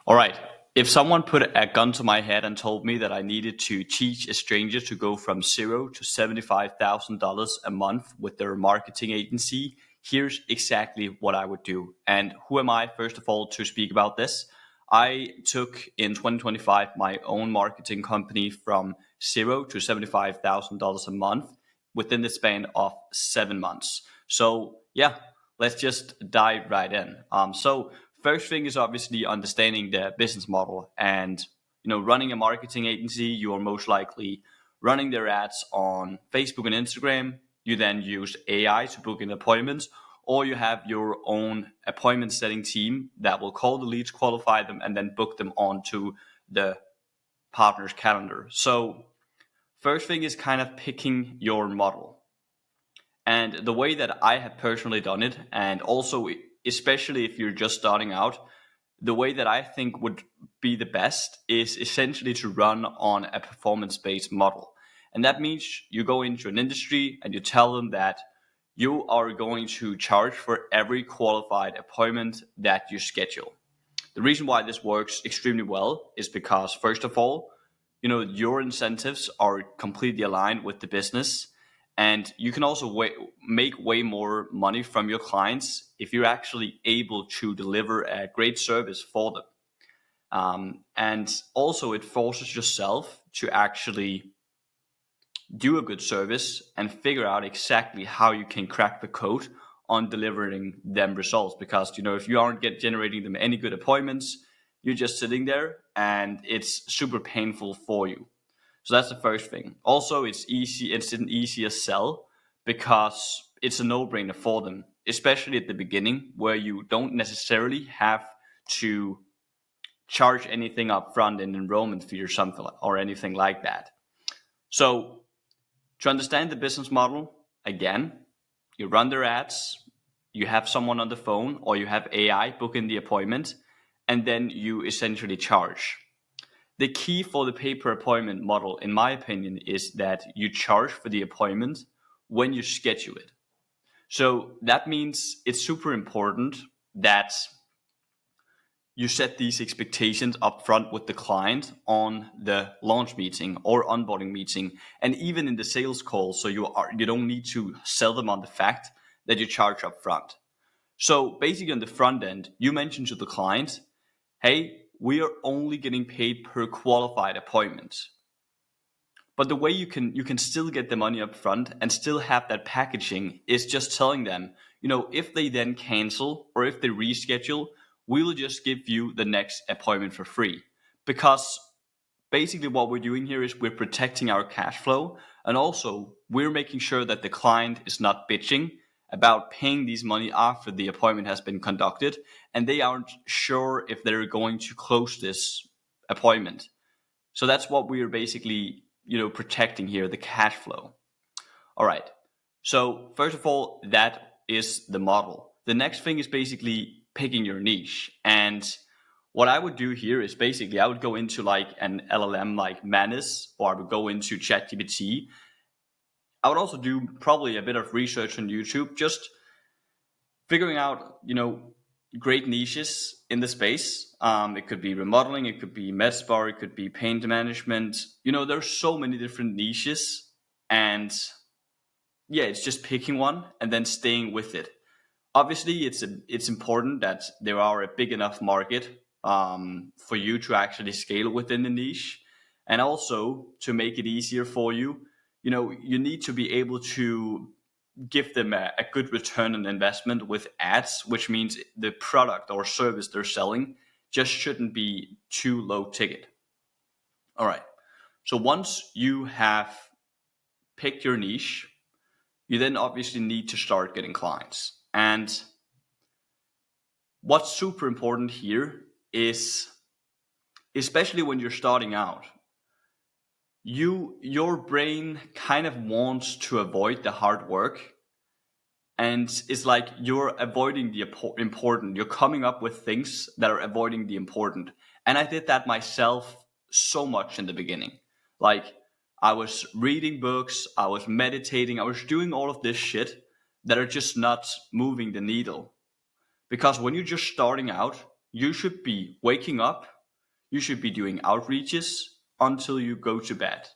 All right. If someone put a gun to my head and told me that I needed to teach a stranger to go from zero to $75,000 a month with their marketing agency, here's exactly what I would do. And who am I, first of all, to speak about this? I took in 2025 my own marketing company from zero to $75,000 a month within the span of 7 months. So, yeah, let's just dive right in. So, first thing is obviously understanding the business model, and running a marketing agency, you are most likely running their ads on Facebook and Instagram. You then use AI to book in appointments, or you have your own appointment setting team that will call the leads, qualify them, and then book them onto the partner's calendar. So first thing is kind of picking your model. And the way that I have personally done it, and also especially if you're just starting out, the way that I think would be the best is essentially to run on a performance based model. And that means you go into an industry and you tell them that you are going to charge for every qualified appointment that you schedule. The reason why this works extremely well is because, first of all, your incentives are completely aligned with the business, and you can also make way more money from your clients if you're actually able to deliver a great service for them. And also, it forces yourself to actually do a good service and figure out exactly how you can crack the code on delivering them results. Because if you aren't generating them any good appointments, you're just sitting there and it's super painful for you. So that's the first thing. Also, it's an easier sell because it's a no-brainer for them, especially at the beginning where you don't necessarily have to charge anything up front in enrollment fee or something or anything like that. So to understand the business model, again, you run their ads, you have someone on the phone, or you have AI book in the appointment, and then you essentially charge. The key for the pay-per-appointment model, in my opinion, is that you charge for the appointment when you schedule it. So that means it's super important that you set these expectations up front with the client on the launch meeting or onboarding meeting, and even in the sales call. So you don't need to sell them on the fact that you charge up front. So basically on the front end, you mention to the client, hey, we are only getting paid per qualified appointment. But the way you can still get the money up front and still have that packaging is just telling them, if they then cancel or if they reschedule, we will just give you the next appointment for free. Because basically what we're doing here is we're protecting our cash flow, and also we're making sure that the client is not bitching about paying these money after the appointment has been conducted and they aren't sure if they're going to close this appointment. So that's what we are basically protecting here, the cash flow. All right. So first of all, that is the model. The next thing is basically picking your niche. And what I would do here is basically I would go into like an LLM like Manus, or I would go into ChatGPT. I would also do probably a bit of research on YouTube, just figuring out, great niches in the space. It could be remodeling, it could be med spa, it could be pain management. There's so many different niches, and yeah, it's just picking one and then staying with it. Obviously, it's important that there are a big enough market for you to actually scale within the niche, and also to make it easier for you. You need to be able to give them a good return on investment with ads, which means the product or service they're selling just shouldn't be too low ticket. All right. So once you have picked your niche, you then obviously need to start getting clients. And what's super important here is, especially when you're starting out, your brain kind of wants to avoid the hard work, and it's like you're avoiding the important. You're coming up with things that are avoiding the important. And I did that myself so much in the beginning. Like, I was reading books, I was meditating, I was doing all of this shit that are just not moving the needle. Because when you're just starting out, you should be waking up, you should be doing outreaches until you go to bed.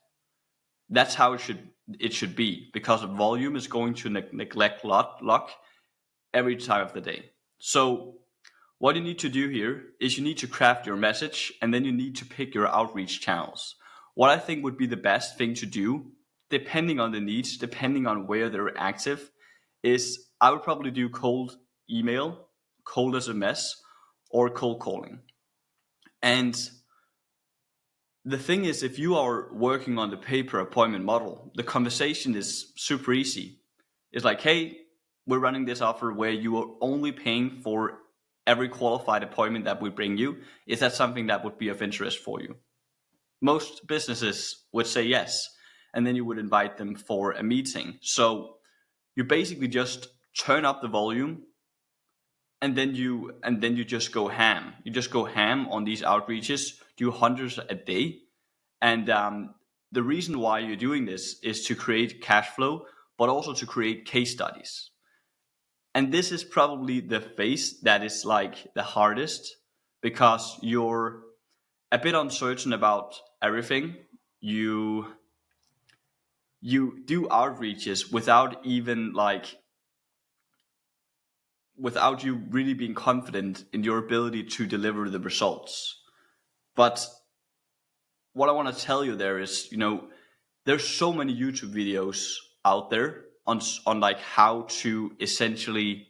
That's how it should be, because volume is going to neglect luck every time of the day. So what you need to do here is you need to craft your message, and then you need to pick your outreach channels. What I think would be the best thing to do, depending on the needs, depending on where they're active, is I would probably do cold email, cold SMS, or cold calling. And the thing is, if you are working on the pay-per-appointment model, the conversation is super easy. It's like, hey, we're running this offer where you are only paying for every qualified appointment that we bring you. Is that something that would be of interest for you? Most businesses would say yes, and then you would invite them for a meeting. So you basically just turn up the volume, and then you just go ham. You just go ham on these outreaches, do hundreds a day. And the reason why you're doing this is to create cash flow, but also to create case studies. And this is probably the phase that is like the hardest, because you're a bit uncertain about everything. You do outreaches without you really being confident in your ability to deliver the results. But what I want to tell you there is, there's so many YouTube videos out there on like how to essentially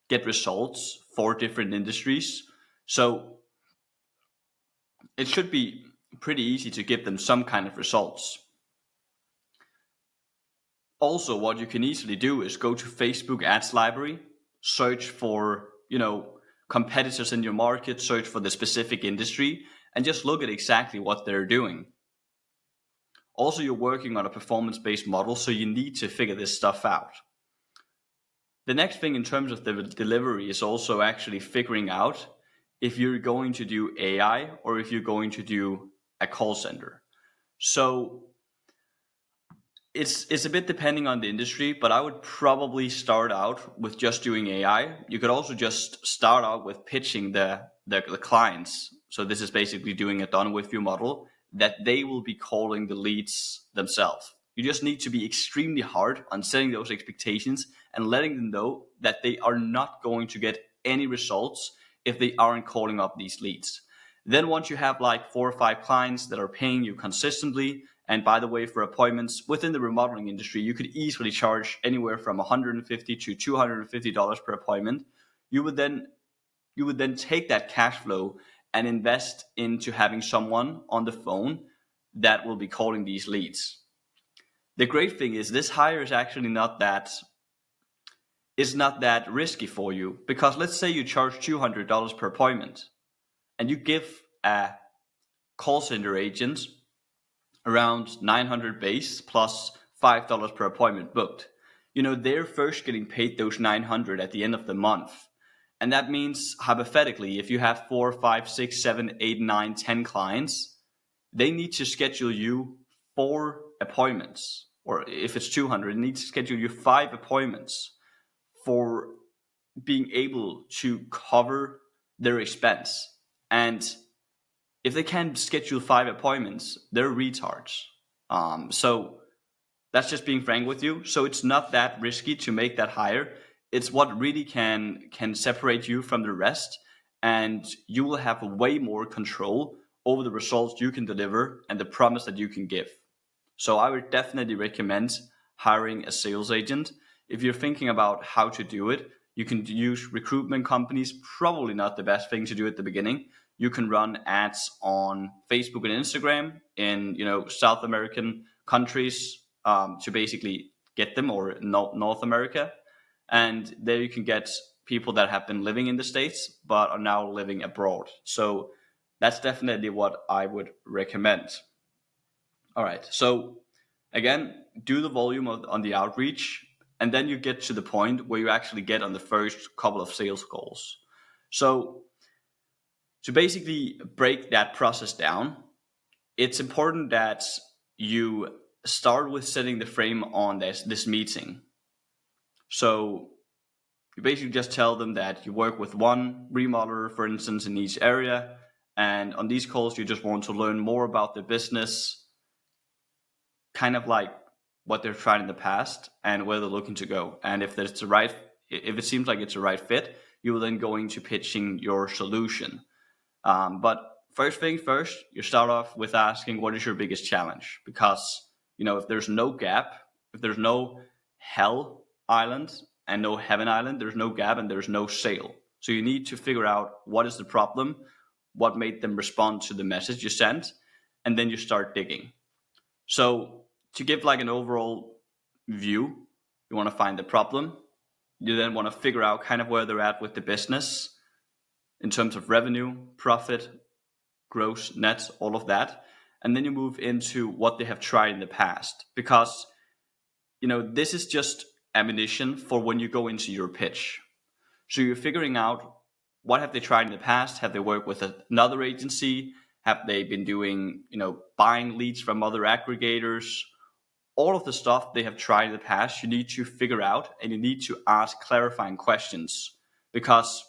get results for different industries. So it should be pretty easy to give them some kind of results. Also, what you can easily do is go to Facebook Ads Library, search for, competitors in your market, search for the specific industry, and just look at exactly what they're doing. Also, you're working on a performance-based model, so you need to figure this stuff out. The next thing in terms of the delivery is also actually figuring out if you're going to do AI or if you're going to do a call center. So it's a bit depending on the industry, but I would probably start out with just doing AI. You could also just start out with pitching the clients. So this is basically doing a done with you model, that they will be calling the leads themselves. You just need to be extremely hard on setting those expectations and letting them know that they are not going to get any results if they aren't calling up these leads. Then once you have like 4 or 5 clients that are paying you consistently, and by the way, for appointments within the remodeling industry, you could easily charge anywhere from $150 to $250 per appointment. You would then take that cash flow and invest into having someone on the phone that will be calling these leads. The great thing is this hire is actually not that risky for you, because let's say you charge $200 per appointment and you give a call center agent around 900 base plus $5 per appointment booked. They're first getting paid those 900 at the end of the month. And that means, hypothetically, if you have 4, 5, 6, 7, 8, 9, 10 clients, they need to schedule you 4 appointments. Or if it's 200, they need to schedule you 5 appointments for being able to cover their expense. And if they can't schedule 5 appointments, they're retards. So that's just being frank with you. So it's not that risky to make that hire. It's what really can separate you from the rest, and you will have way more control over the results you can deliver and the promise that you can give. So I would definitely recommend hiring a sales agent. If you're thinking about how to do it, you can use recruitment companies. Probably not the best thing to do at the beginning. You can run ads on Facebook and Instagram in South American countries to basically get them, or North America. And there you can get people that have been living in the States but are now living abroad. So that's definitely what I would recommend. All right. So again, do the volume on the outreach, and then you get to the point where you actually get on the first couple of sales calls. So to basically break that process down, it's important that you start with setting the frame on this meeting. So you basically just tell them that you work with one remodeler, for instance, in each area, And on these calls, you just want to learn more about the business, kind of like what they've tried in the past and where they're looking to go. And if it seems like it's the right fit, you will then go into pitching your solution. But first thing first, you start off with asking, what is your biggest challenge? Because, if there's no gap, if there's no hell island and no heaven island, there's no gap and there's no sale. So you need to figure out what is the problem, what made them respond to the message you sent, and then you start digging. So to give like an overall view, you want to find the problem. You then want to figure out kind of where they're at with the business in terms of revenue, profit, gross, net, all of that. And then you move into what they have tried in the past, because, this is just ammunition for when you go into your pitch. So you're figuring out, what have they tried in the past? Have they worked with another agency? Have they been doing, buying leads from other aggregators? All of the stuff they have tried in the past, you need to figure out, and you need to ask clarifying questions. Because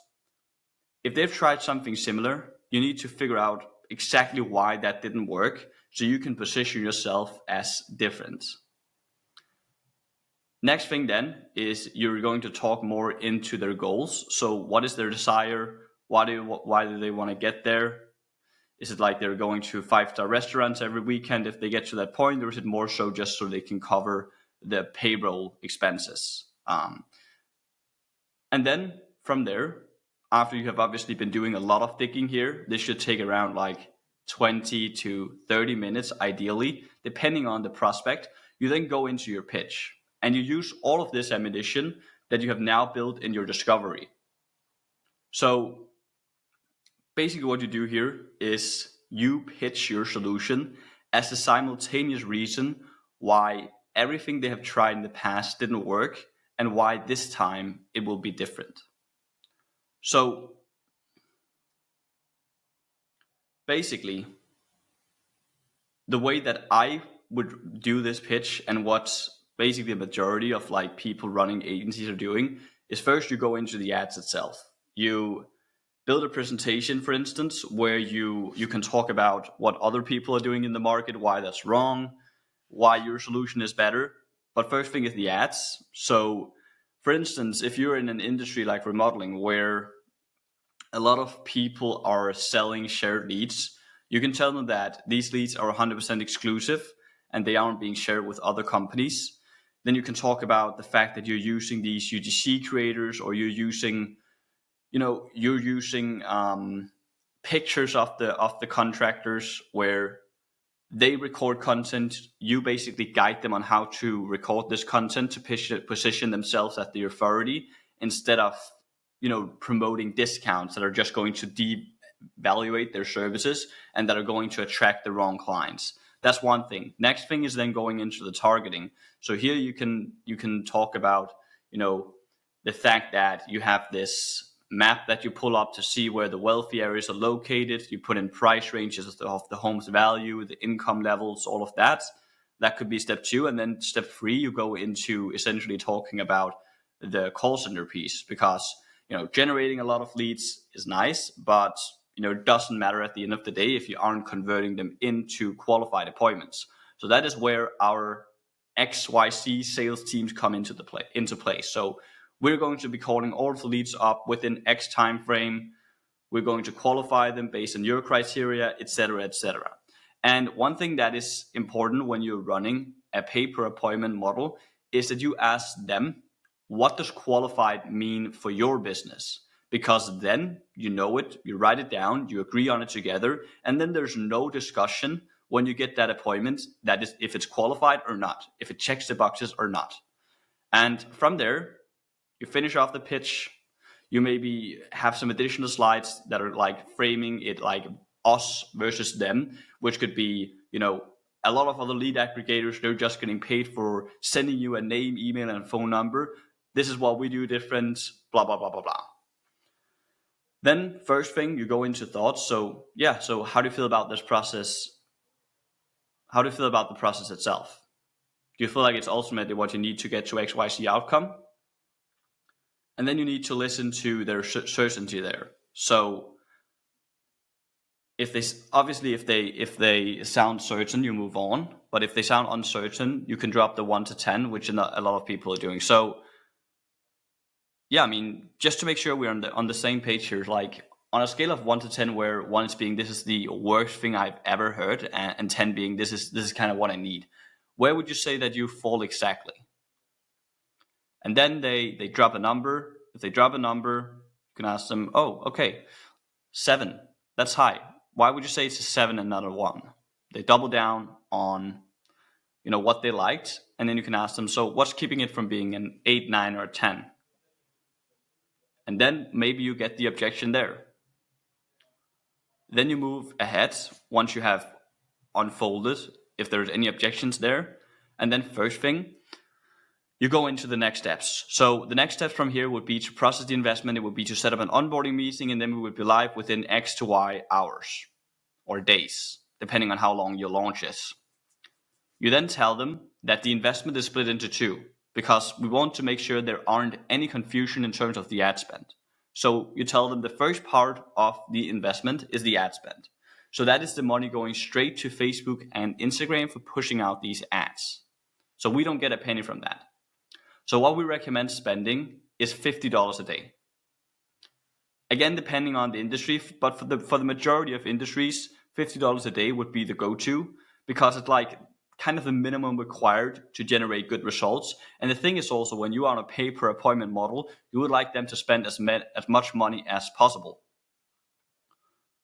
if they've tried something similar, you need to figure out exactly why that didn't work, so you can position yourself as different. Next thing then is you're going to talk more into their goals. So what is their desire? Why do they want to get there? Is it like they're going to 5-star restaurants every weekend if they get to that point, or is it more so just so they can cover the payroll expenses? And then from there, after you have obviously been doing a lot of digging here, this should take around like 20 to 30 minutes, ideally, depending on the prospect. You then go into your pitch and you use all of this ammunition that you have now built in your discovery. So basically what you do here is you pitch your solution as a simultaneous reason why everything they have tried in the past didn't work and why this time it will be different. So basically, the way that I would do this pitch, and what basically a majority of like people running agencies are doing, is first you go into the ads itself. You build a presentation, for instance, where you can talk about what other people are doing in the market, why that's wrong, why your solution is better. But first thing is the ads. So for instance, if you're in an industry like remodeling where a lot of people are selling shared leads, you can tell them that these leads are 100% exclusive and they aren't being shared with other companies. Then you can talk about the fact that you're using these UGC creators, or you're using pictures of the contractors where they record content. You basically guide them on how to record this content to position themselves as the authority, instead of promoting discounts that are just going to devaluate their services and that are going to attract the wrong clients. That's one thing. Next thing is then going into the targeting. So here you can talk about the fact that you have this map that you pull up to see where the wealthy areas are located. You put in price ranges of the home's value, the income levels, all of that. That could be step 2. And then step 3, you go into essentially talking about the call center piece, because generating a lot of leads is nice, but it doesn't matter at the end of the day if you aren't converting them into qualified appointments. So that is where our XYZ sales teams come into play. So we're going to be calling all of the leads up within X time frame. We're going to qualify them based on your criteria, etc., etc. And one thing that is important when you're running a pay-per-appointment model is that you ask them, what does qualified mean for your business? Because then you know it, you write it down, you agree on it together, and then there's no discussion when you get that appointment, that is if it's qualified or not, if it checks the boxes or not. And from there, you finish off the pitch. You maybe have some additional slides that are like framing it like us versus them, which could be, a lot of other lead aggregators, they're just getting paid for sending you a name, email, and phone number. This is what we do different, blah, blah, blah, blah, blah. Then first thing, you go into thoughts. So how do you feel about this process? How do you feel about the process itself? Do you feel like it's ultimately what you need to get to XYZ outcome? And then you need to listen to their certainty there. So if they obviously if they sound certain, you move on. But if they sound uncertain, you can drop the 1 to 10, which a lot of people are doing. So yeah, I mean, just to make sure we're on the same page here, like on a scale of 1 to 10, where 1 is being this is the worst thing I've ever heard, and 10 being this is kind of what I need, where would you say that you fall exactly? And then they drop a number. If they drop a number, you can ask them, oh, okay, 7, that's high. Why would you say it's a 7 and not a 1? They double down on what they liked, and then you can ask them, so what's keeping it from being an 8, 9, or a 10? And then maybe you get the objection there. Then you move ahead once you have unfolded if there's any objections there. And then first thing, you go into the next steps. So the next steps from here would be to process the investment. It would be to set up an onboarding meeting, and then we would be live within X to Y hours or days, depending on how long your launch is. You then tell them that the investment is split into two, because we want to make sure there aren't any confusion in terms of the ad spend. So you tell them the first part of the investment is the ad spend. So that is the money going straight to Facebook and Instagram for pushing out these ads. So we don't get a penny from that. So what we recommend spending is $50 a day. Again, depending on the industry, but for the majority of industries, $50 a day would be the go-to, because it's like kind of the minimum required to generate good results. And the thing is also, when you are on a pay per appointment model, you would like them to spend as much money as possible.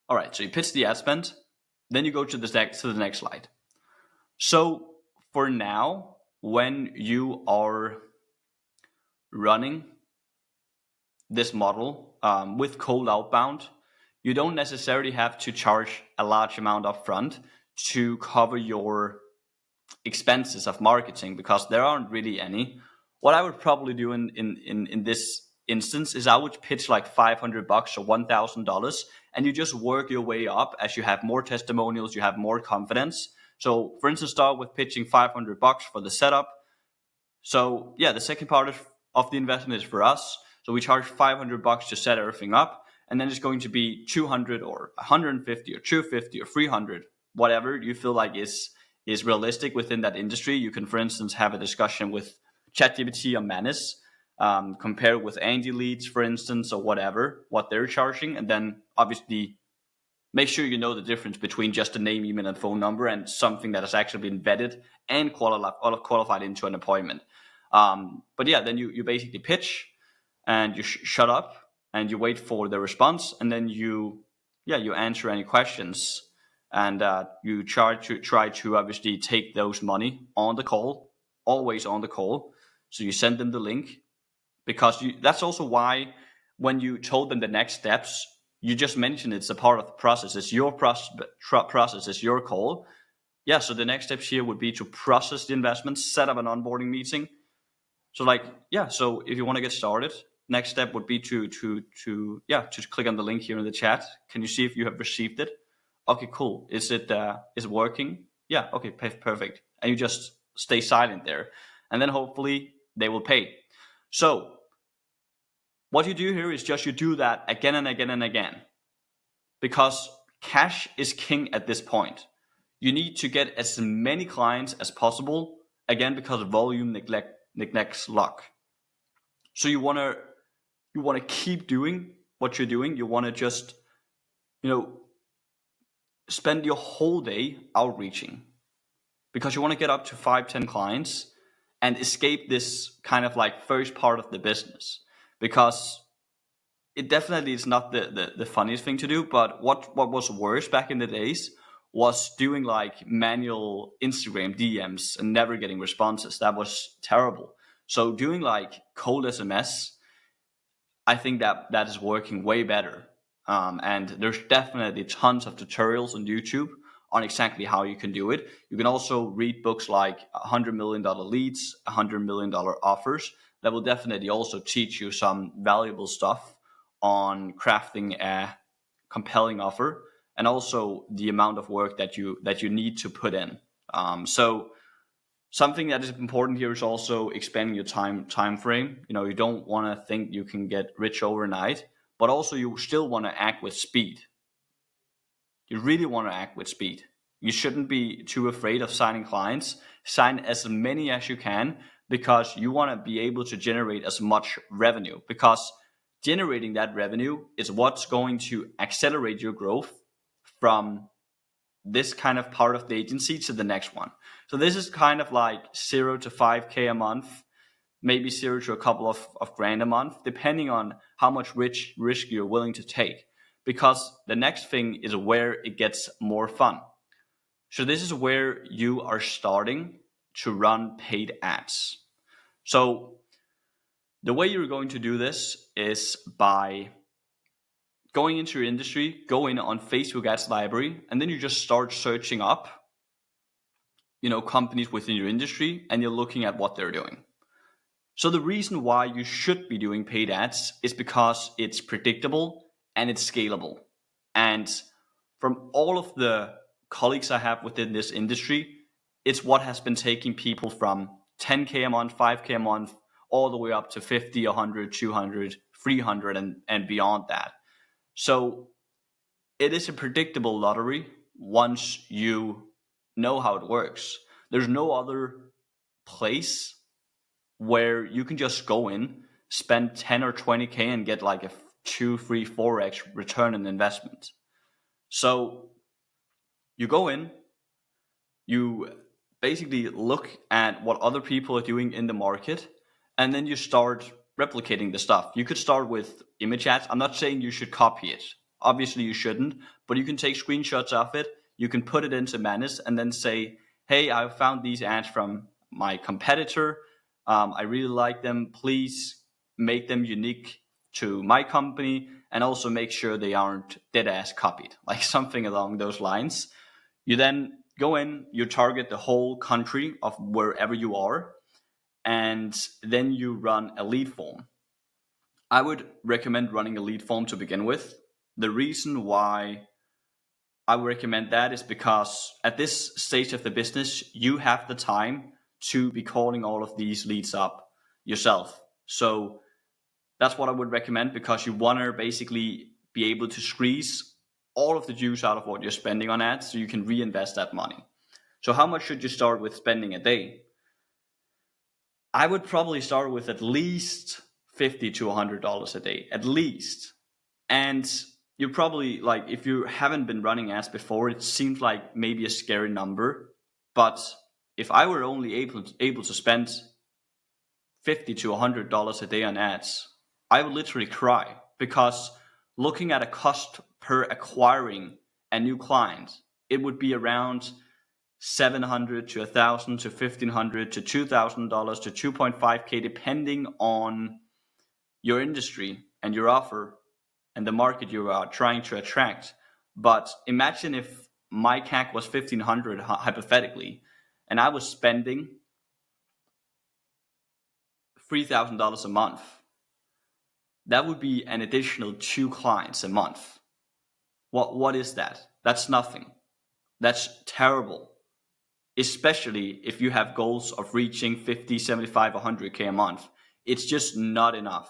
All right, so you pitch the ad spend, then you go to the next slide. So for now, when you are running this model with cold outbound, you don't necessarily have to charge a large amount up front to cover your expenses of marketing, because there aren't really any. What I would probably do in this instance is I would pitch like $500 or $1,000, and you just work your way up as you have more testimonials, you have more confidence. So for instance, start with pitching $500 for the setup. So yeah, the second part of the investment is for us. So we charge $500 to set everything up, and then it's going to be 200 or 150 or 250 or 300, whatever you feel like is realistic within that industry. You can, for instance, have a discussion with ChatGPT or Manus, compare with Andy Leads, for instance, or whatever, what they're charging, and then obviously make sure you know the difference between just a name, email, and phone number and something that has actually been vetted and qualified into an appointment. But yeah, then you basically pitch, and you shut up and you wait for the response, and then you answer any questions, and you try to obviously take those money on the call, always on the call. So you send them the link, because that's also why when you told them the next steps, you just mentioned it's a part of the process. It's your process, it's your call. Yeah, so the next steps here would be to process the investment, set up an onboarding meeting. So so if you want to get started, next step would be to click on the link here in the chat. Can you see if you have received it? Okay, cool. Is it working? Yeah, okay, perfect. And you just stay silent there, and then hopefully they will pay. So what you do here is just you do that again and again and again, because cash is king at this point. You need to get as many clients as possible, again, because volume neglects luck. So you want to keep doing what you're doing. You want to just spend your whole day outreaching, because you want to get up to 5-10 clients and escape this kind of like first part of the business, because it definitely is not the funniest thing to do. But what was worse back in the days was doing like manual Instagram DMs and never getting responses. That was terrible. So doing like cold SMS, I think that is working way better. And there's definitely tons of tutorials on YouTube on exactly how you can do it. You can also read books like $100 Million Leads, $100 Million Offers. That will definitely also teach you some valuable stuff on crafting a compelling offer, and also the amount of work that you need to put in. So something that is important here is also expanding your time frame. You don't want to think you can get rich overnight, but also you still want to act with speed. you really want to act with speed. You shouldn't be too afraid of signing clients. Sign as many as you can because you want to be able to generate as much revenue, because generating that revenue is what's going to accelerate your growth from this kind of part of the agency to the next one. So this is kind of like 0 to 5K a month, maybe 0 to a couple of grand a month, depending on how much risk you're willing to take. Because the next thing is where it gets more fun. So this is where you are starting to run paid ads. So the way you're going to do this is by going into your industry, go in on Facebook Ads Library, and then you just start searching up, companies within your industry, and you're looking at what they're doing. So the reason why you should be doing paid ads is because it's predictable and it's scalable. And from all of the colleagues I have within this industry, it's what has been taking people from 10K a month, 5K a month, all the way up to 50, 100, 200, 300, and beyond that. So it is a predictable lottery once you know how it works. There's no other place where you can just go in, spend 10 or 20K and get like a 2, 3, 4x return on investment. So you go in, you basically look at what other people are doing in the market, and then you start replicating the stuff. You could start with image ads. I'm not saying you should copy it. Obviously you shouldn't, but you can take screenshots of it. You can put it into Manus and then say, hey, I found these ads from my competitor. I really like them. Please make them unique to my company, and also make sure they aren't dead ass copied, like something along those lines. You then go in, you target the whole country of wherever you are, and then you run a lead form. I would recommend running a lead form to begin with. The reason why I would recommend that is because at this stage of the business, you have the time to be calling all of these leads up yourself. So that's what I would recommend, because you want to basically be able to squeeze all of the juice out of what you're spending on ads so you can reinvest that money. So how much should you start with spending a day? I would probably start with at least $50 to $100 a day, at least. And you're probably like, if you haven't been running ads before, it seems like maybe a scary number. But if I were only able to spend $50 to $100 a day on ads, I would literally cry, because looking at a cost per acquiring a new client, it would be around $700 to $1,000 to $1,500 to $2,000 to 2.5K, depending on your industry and your offer and the market you are trying to attract. But imagine if my CAC was $1,500 hypothetically, and I was spending $3,000 a month. That would be an additional 2 clients a month. What is that? That's nothing. That's terrible. Especially if you have goals of reaching 50, 75, 100K a month. It's just not enough.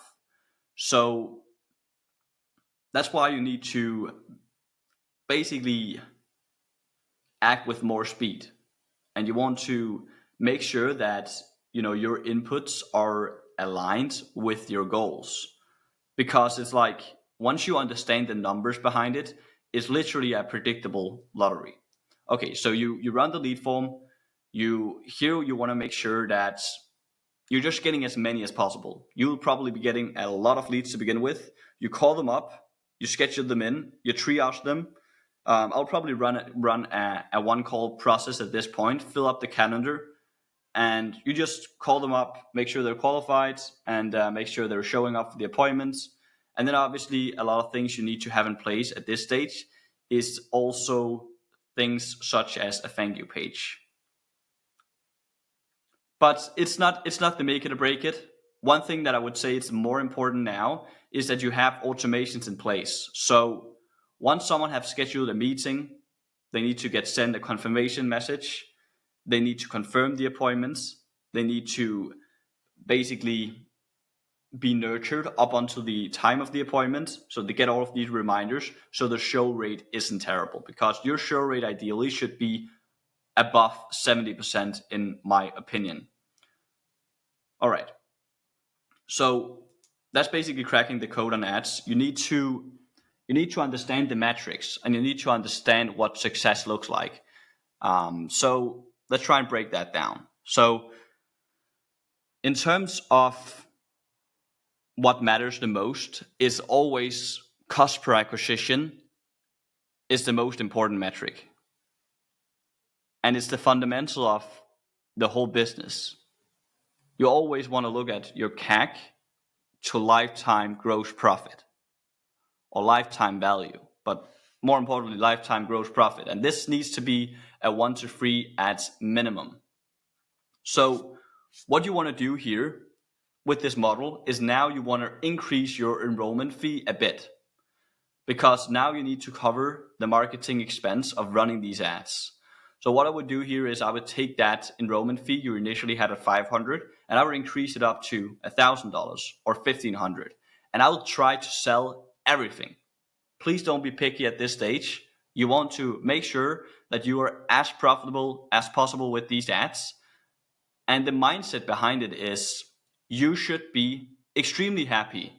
So that's why you need to basically act with more speed. And you want to make sure that your inputs are aligned with your goals. Because it's like, once you understand the numbers behind it, it's literally a predictable lottery. Okay, so you run the lead form. You want to make sure that you're just getting as many as possible. You'll probably be getting a lot of leads to begin with. You call them up, you schedule them in, you triage them. I'll probably run a one-call process at this point, fill up the calendar, and you just call them up, make sure they're qualified, and make sure they're showing up for the appointments. And then obviously a lot of things you need to have in place at this stage is also things such as a thank you page. But it's not the make it or break it. One thing that I would say is more important now is that you have automations in place. So once someone has scheduled a meeting, they need to get sent a confirmation message. They need to confirm the appointments. They need to basically be nurtured up until the time of the appointment. So they get all of these reminders. So the show rate isn't terrible, because your show rate ideally should be above 70%, in my opinion. All right. So that's basically cracking the code on ads. You need to understand the metrics, and you need to understand what success looks like. So let's try and break that down. So in terms of what matters the most, is always cost per acquisition is the most important metric. And it's the fundamental of the whole business. You always want to look at your CAC to lifetime gross profit, or lifetime value, but more importantly, lifetime gross profit. And this needs to be a 1 to 3 ads minimum. So what you want to do here with this model is, now you want to increase your enrollment fee a bit, because now you need to cover the marketing expense of running these ads. So what I would do here is, I would take that enrollment fee you initially had at $500, and I would increase it up to $1,000 or $1,500, and I will try to sell everything. Please don't be picky at this stage. You want to make sure that you are as profitable as possible with these ads. And the mindset behind it is, you should be extremely happy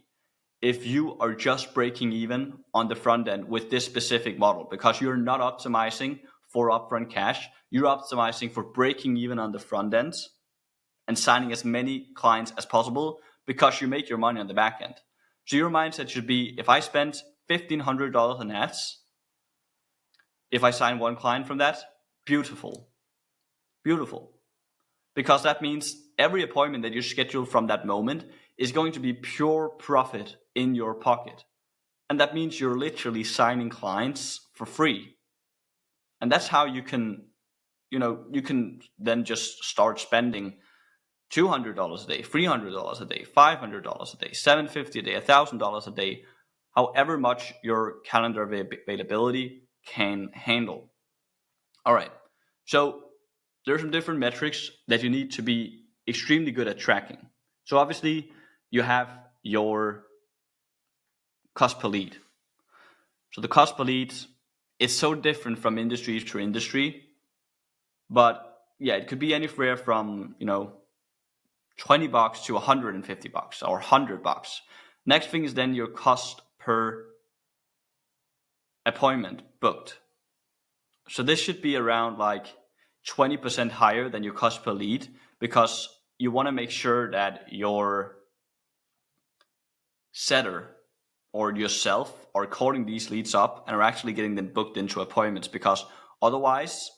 if you are just breaking even on the front end with this specific model, because you're not optimizing for upfront cash. You're optimizing for breaking even on the front end and signing as many clients as possible, because you make your money on the back end. So your mindset should be, if I spend $1,500 on ads, if I sign one client from that, beautiful, beautiful. Because that means every appointment that you schedule from that moment is going to be pure profit in your pocket. And that means you're literally signing clients for free. And that's how you can then just start spending $200 a day, $300 a day, $500 a day, $750 a day, $1,000 a day, however much your calendar availability can handle. All right. So there's some different metrics that you need to be extremely good at tracking. So obviously you have your cost per lead. So the cost per lead is so different from industry to industry, but yeah, it could be anywhere from, $20 to $150 or $100. Next thing is then your cost per appointment booked. So this should be around like 20% higher than your cost per lead, because you want to make sure that your setter or yourself are calling these leads up and are actually getting them booked into appointments, because otherwise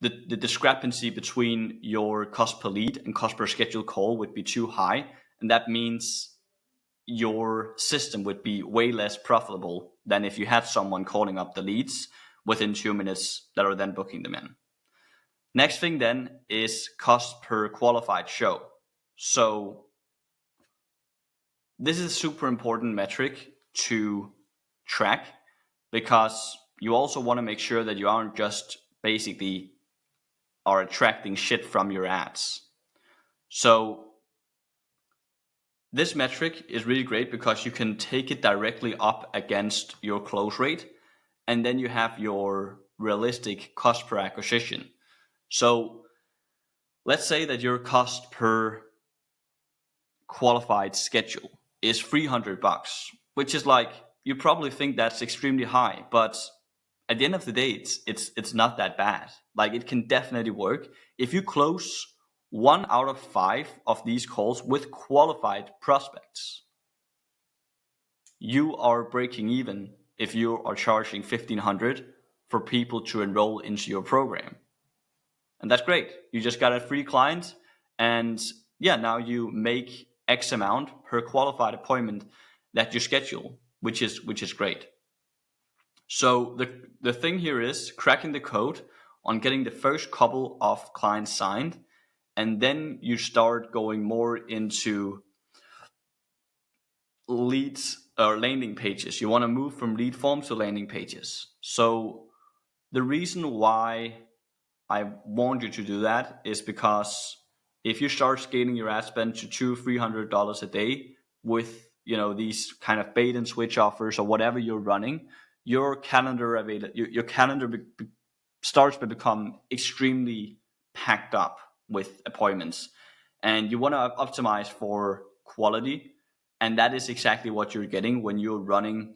the discrepancy between your cost per lead and cost per scheduled call would be too high, and that means your system would be way less profitable than if you had someone calling up the leads within 2 minutes that are then booking them in. Next thing then is cost per qualified show. So this is a super important metric to track, because you also want to make sure that you aren't just basically are attracting shit from your ads. So this metric is really great, because you can take it directly up against your close rate, and then you have your realistic cost per acquisition. So let's say that your cost per qualified schedule is $300, which is like, you probably think that's extremely high, but at the end of the day, it's not that bad. Like, it can definitely work. If you close 1 out of 5 of these calls with qualified prospects, you are breaking even if you are charging $1,500 for people to enroll into your program. And that's great. You just got a free client, and yeah, now you make X amount per qualified appointment that you schedule, which is great. So the thing here is cracking the code on getting the first couple of clients signed, and then you start going more into leads or landing pages. You want to move from lead forms to landing pages. So the reason why I want you to do that is because if you start scaling your ad spend to $200-$300 a day, with these kind of bait and switch offers or whatever you're running, your calendar starts to become extremely packed up with appointments, and you want to optimize for quality, and that is exactly what you're getting when you're running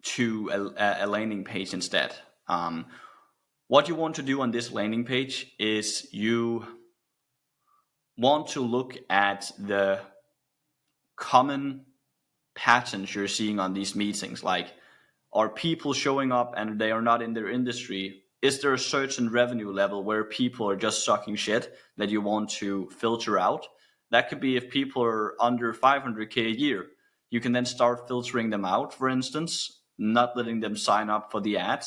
to a landing page instead. What you want to do on this landing page is you want to look at the common patterns you're seeing on these meetings. Like, are people showing up and they are not in their industry? Is there a certain revenue level where people are just sucking shit that you want to filter out? That could be if people are under 500K a year. You can then start filtering them out, for instance, not letting them sign up for the ad.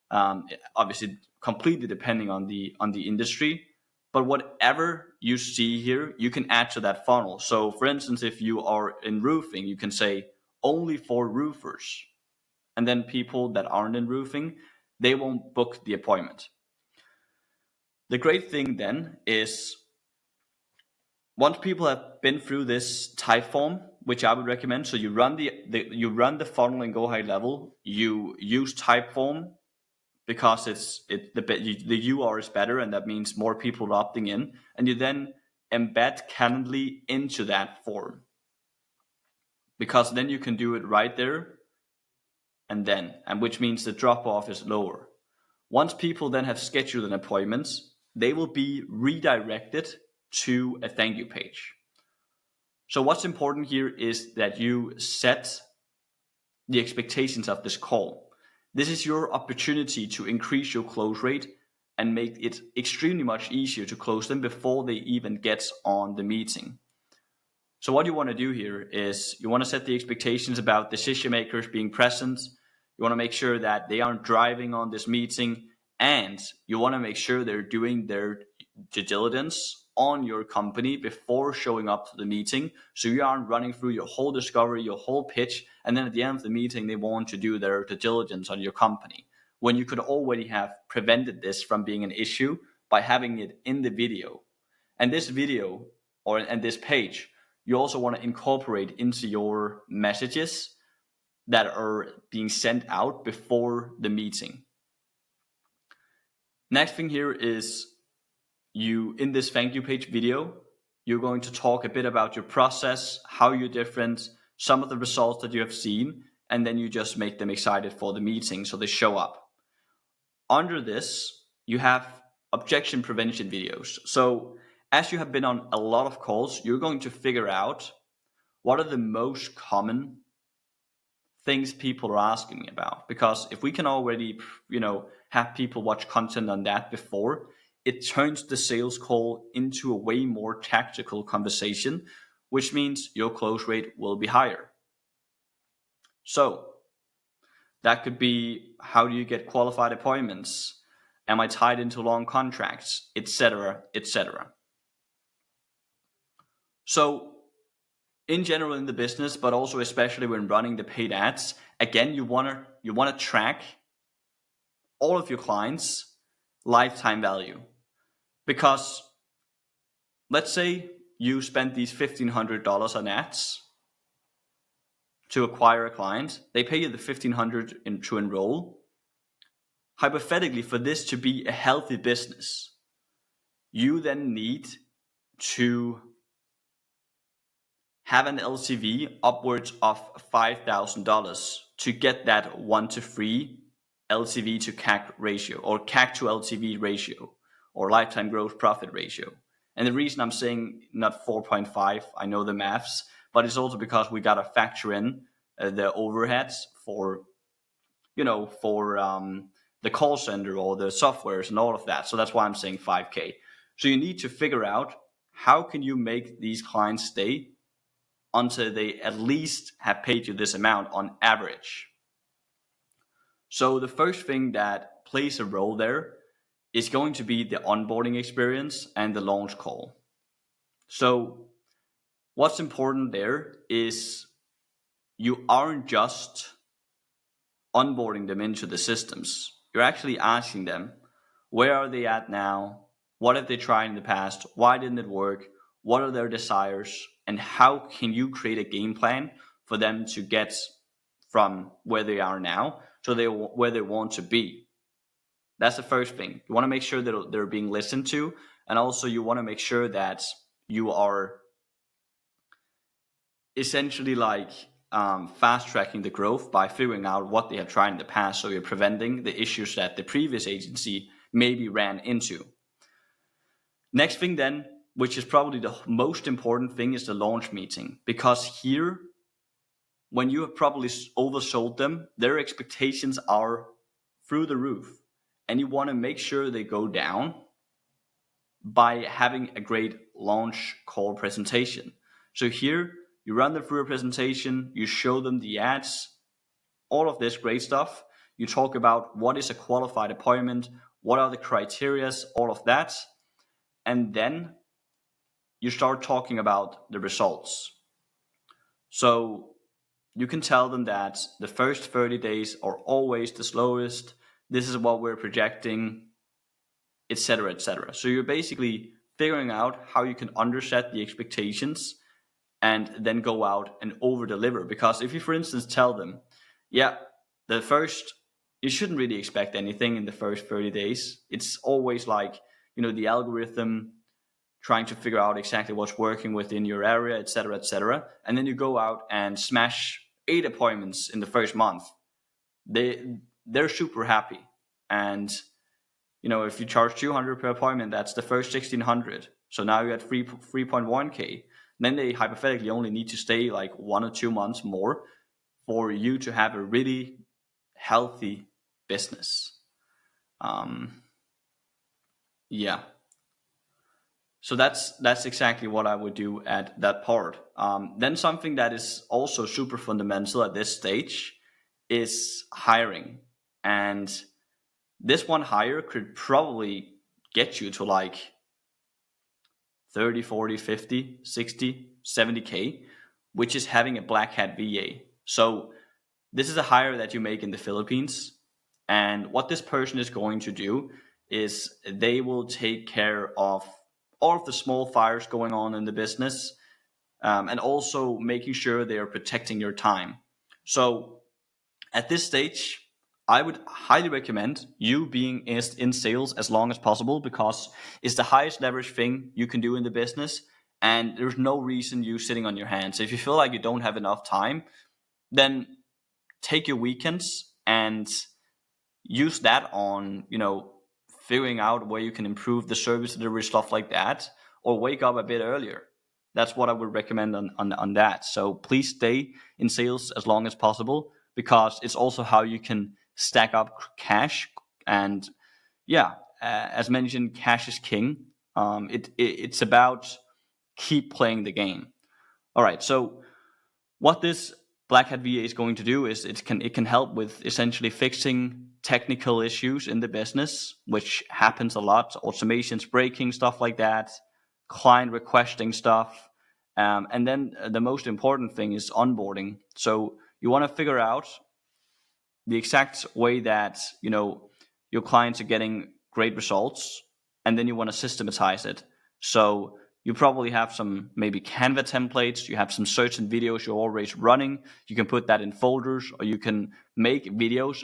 Obviously, completely depending on the industry. But whatever you see here, you can add to that funnel. So, for instance, if you are in roofing, you can say only for roofers. And then people that aren't in roofing, they won't book the appointment. The great thing then is, once people have been through this Typeform, which I would recommend, so you run the funnel in Go High Level, you use Typeform because the UR is better, and that means more people are opting in, and you then embed Calendly into that form, because then you can do it right there and which means the drop off is lower. Once people then have scheduled an appointment, they will be redirected to a thank you page. So what's important here is that you set the expectations of this call. This is your opportunity to increase your close rate and make it extremely much easier to close them before they even get on the meeting. So what you want to do here is you want to set the expectations about decision makers being present. You want to make sure that they aren't driving on this meeting, and you want to make sure they're doing their due diligence on your company before showing up to the meeting. So you aren't running through your whole discovery, your whole pitch, and then at the end of the meeting, they want to do their due diligence on your company, when you could already have prevented this from being an issue by having it in the video. And this video and this page, you also want to incorporate into your messages that are being sent out before the meeting. Next thing here is, in this thank you page video, you're going to talk a bit about your process, how you're different, some of the results that you have seen, and then you just make them excited for the meeting so they show up. Under this, you have objection prevention videos. So as you have been on a lot of calls, you're going to figure out what are the most common things people are asking me about. Because if we can already, have people watch content on that before, it turns the sales call into a way more tactical conversation, which means your close rate will be higher. So that could be, how do you get qualified appointments? Am I tied into long contracts, etc., etc. So in general in the business, but also especially when running the paid ads, again, you want to track all of your clients' lifetime value. Because let's say you spent these $1,500 on ads to acquire a client. They pay you the $1,500 to enroll. Hypothetically, for this to be a healthy business, you then need to have an LTV upwards of $5,000 to get that 1-to-3 LTV to CAC ratio, or CAC to LTV ratio, or lifetime gross profit ratio. And the reason I'm saying not 4.5, I know the maths, but it's also because we got to factor in the overheads for the call center or the softwares and all of that. So that's why I'm saying 5K. So you need to figure out, how can you make these clients stay until they at least have paid you this amount on average. So the first thing that plays a role there is going to be the onboarding experience and the launch call. So what's important there is, you aren't just onboarding them into the systems. You're actually asking them, where are they at now? What have they tried in the past? Why didn't it work? What are their desires? and how can you create a game plan for them to get from where they are now to where they want to be. That's the first thing. You want to make sure that they're being listened to, and also you want to make sure that you are essentially like fast tracking the growth by figuring out what they have tried in the past, so you're preventing the issues that the previous agency maybe ran into. Next thing then, which is probably the most important thing, is the launch meeting, because here, when you have probably oversold them, their expectations are through the roof, and you want to make sure they go down by having a great launch call presentation. So here, you run them through a presentation, you show them the ads, all of this great stuff. You talk about what is a qualified appointment, what are the criterias, all of that. And then you start talking about the results. So you can tell them that the first 30 days are always the slowest. This is what we're projecting, etc., etc. So you're basically figuring out how you can underset the expectations and then go out and over deliver. Because if you, for instance, tell them, yeah, you shouldn't really expect anything in the first 30 days. It's always like, the algorithm trying to figure out exactly what's working within your area, etc., etc. And then you go out and smash 8 appointments in the first month. They're super happy. And, if you charge 200 per appointment, that's the first 1,600. So now you're at 3.1K. Then they hypothetically only need to stay like 1 or 2 months more for you to have a really healthy business. Yeah. So that's exactly what I would do at that part. Then something that is also super fundamental at this stage is hiring. And this one hire could probably get you to like 30, 40, 50, 60, 70K, which is having a black hat VA. So this is a hire that you make in the Philippines. And what this person is going to do is they will take care of all of the small fires going on in the business, and also making sure they are protecting your time. So at this stage, I would highly recommend you being in sales as long as possible, because it's the highest leverage thing you can do in the business, and there's no reason you sitting on your hands. If you feel like you don't have enough time, then take your weekends and use that on, figuring out where you can improve the service delivery, stuff like that, or wake up a bit earlier. That's what I would recommend on that. So please stay in sales as long as possible, because it's also how you can stack up cash. And as mentioned, cash is king. It's about keep playing the game. All right. So what this Black Hat VA is going to do is it can help with essentially fixing technical issues in the business, which happens a lot. Automations breaking, stuff like that, client requesting stuff. And then the most important thing is onboarding. So you want to figure out the exact way that, your clients are getting great results, and then you want to systematize it. So you probably have some maybe Canva templates, you have some certain videos you're always running. You can put that in folders, or you can make videos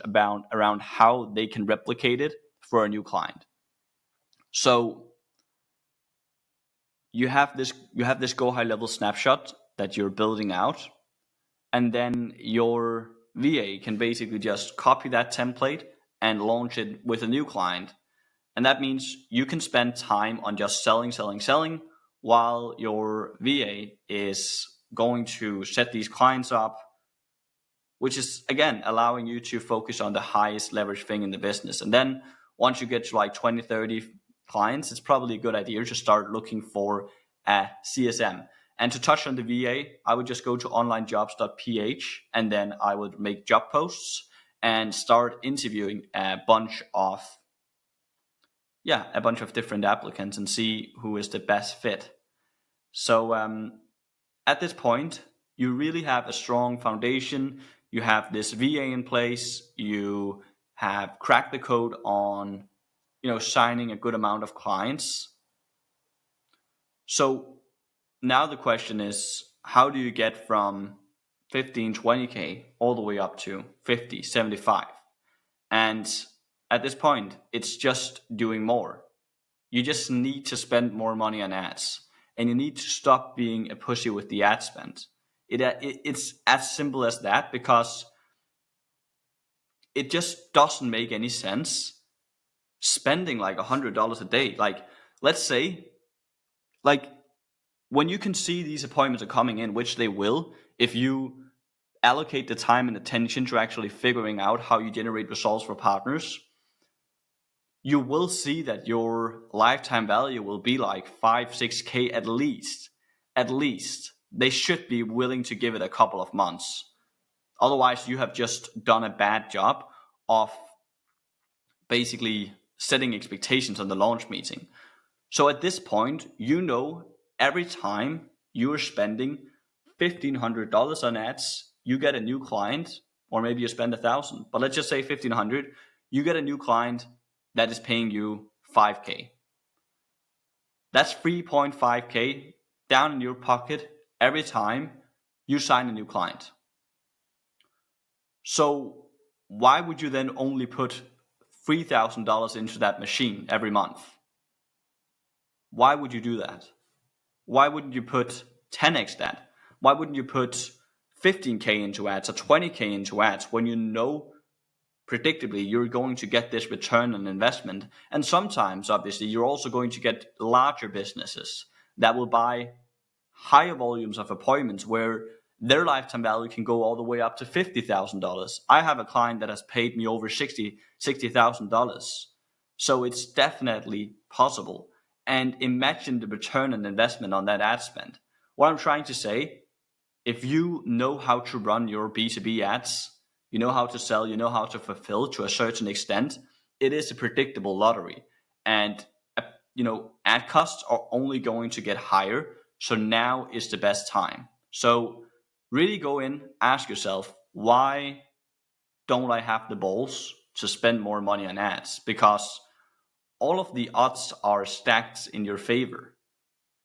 around how they can replicate it for a new client. So you have this go high level snapshot that you're building out, and then your VA can basically just copy that template and launch it with a new client. And that means you can spend time on just selling, while your VA is going to set these clients up, which is, again, allowing you to focus on the highest leverage thing in the business. And then once you get to like 20, 30 clients, it's probably a good idea to start looking for a CSM. And to touch on the VA, I would just go to onlinejobs.ph, and then I would make job posts and start interviewing a bunch of different applicants and see who is the best fit. So at this point, you really have a strong foundation. You have this VA in place. You have cracked the code on, signing a good amount of clients. So now the question is, how do you get from 15, 20K all the way up to 50, 75? And at this point, it's just doing more. You just need to spend more money on ads, and you need to stop being a pussy with the ad spend. It's as simple as that, because it just doesn't make any sense spending like $100 a day. Like, let's say, like, when you can see these appointments are coming in, which they will, if you allocate the time and attention to actually figuring out how you generate results for partners, you will see that your lifetime value will be like 5, 6K at least. At least. They should be willing to give it a couple of months. Otherwise, you have just done a bad job of basically setting expectations on the launch meeting. So at this point, every time you're spending $1,500 on ads, you get a new client, or maybe you spend $1,000, but let's just say 1,500, you get a new client that is paying you 5K. That's 3.5K down in your pocket every time you sign a new client. So why would you then only put $3,000 into that machine every month? Why would you do that? Why wouldn't you put 10x that? Why wouldn't you put 15K into ads or 20K into ads when you know predictably you're going to get this return on investment? And sometimes, obviously, you're also going to get larger businesses that will buy higher volumes of appointments where their lifetime value can go all the way up to $50,000. I have a client that has paid me over $60,000. So it's definitely possible. And imagine the return on investment on that ad spend. What I'm trying to say, if you know how to run your B2B ads, you know how to sell, you know how to fulfill to a certain extent, it is a predictable lottery. And ad costs are only going to get higher. So now is the best time. So really go in, ask yourself, why don't I have the balls to spend more money on ads? Because all of the odds are stacked in your favor.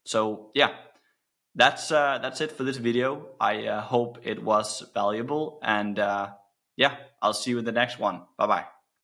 So yeah, that's it for this video. I hope it was valuable, and I'll see you in the next one. Bye bye.